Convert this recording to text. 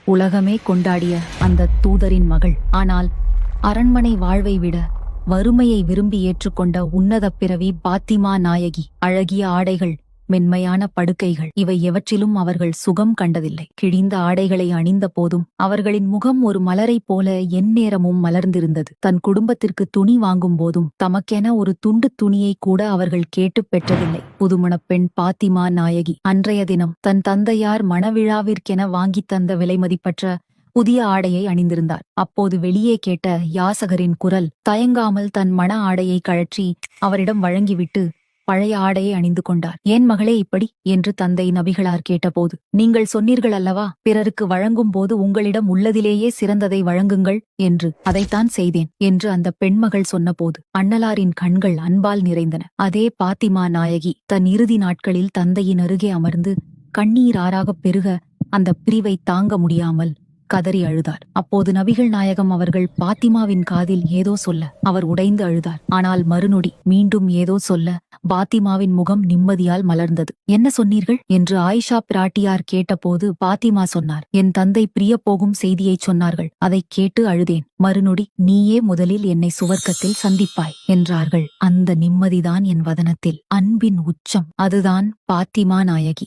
உலகமே கொண்டாடிய அந்த தூதரின் மகள். ஆனால் அரண்மனை வாழ்வை விட வறுமையை விரும்பி ஏற்றுக்கொண்ட உன்னதப் பிறவி பாத்திமா நாயகி. அழகிய ஆடைகள், மென்மையான படுக்கைகள், இவை எவற்றிலும் அவர்கள் சுகம் கண்டதில்லை. கிழிந்த ஆடைகளை அணிந்த போதும் அவர்களின் முகம் ஒரு மலரைப் போல எந்நேரமும் மலர்ந்திருந்தது. தன் குடும்பத்திற்கு துணி வாங்கும் போதும் தமக்கென ஒரு துண்டு துணியை கூட அவர்கள் கேட்டுப் பெற்றதில்லை. புதுமணப் பெண் பாத்திமா நாயகி அன்றைய தினம் தன் தந்தையார் மணவிழாவிற்கென வாங்கித் தந்த விலைமதிப்பற்ற புதிய ஆடையை அணிந்திருந்தார். அப்போது வெளியே கேட்ட யாசகரின் குரல். தயங்காமல் தன் மண ஆடையை கழற்றி அவரிடம் வழங்கிவிட்டு பழைய ஆடையை அணிந்து கொண்டார். ஏன் மகளே இப்படி என்று தந்தை நபிகளார் கேட்டபோது, நீங்கள் சொன்னீர்கள் அல்லவா, பிறருக்கு வழங்கும் போது உங்களிடம் உள்ளதிலேயே சிறந்ததை வழங்குங்கள் என்று. அதைத்தான் செய்தேன் என்று அந்த பெண்மகள் சொன்னபோது அண்ணலாரின் கண்கள் அன்பால் நிறைந்தன. அதே பாத்திமா நாயகி தன் இறுதி நாட்களில் தந்தையின் அருகே அமர்ந்து கண்ணீர் ஆறாகப் பெருக அந்த பிரிவை தாங்க முடியாமல் கதறி அழுதார். அப்போது நபிகள் நாயகம் அவர்கள் பாத்திமாவின் காதில் ஏதோ சொல்ல அவர் உடைந்து அழுதார். ஆனால் மறுநொடி மீண்டும் ஏதோ சொல்ல பாத்திமாவின் முகம் நிம்மதியால் மலர்ந்தது. என்ன சொன்னீர்கள் என்று ஆயிஷா பிராட்டியார் கேட்டபோது பாத்திமா சொன்னார், என் தந்தை பிரிய போகும் செய்தியைச் சொன்னார்கள், அதைக் கேட்டு அழுதேன். மறுநொடி நீயே முதலில் என்னை சுவர்க்கத்தில் சந்திப்பாய் என்றார்கள். அந்த நிம்மதிதான் என் வதனத்தில் அன்பின் உச்சம். அதுதான் பாத்திமா நாயகி.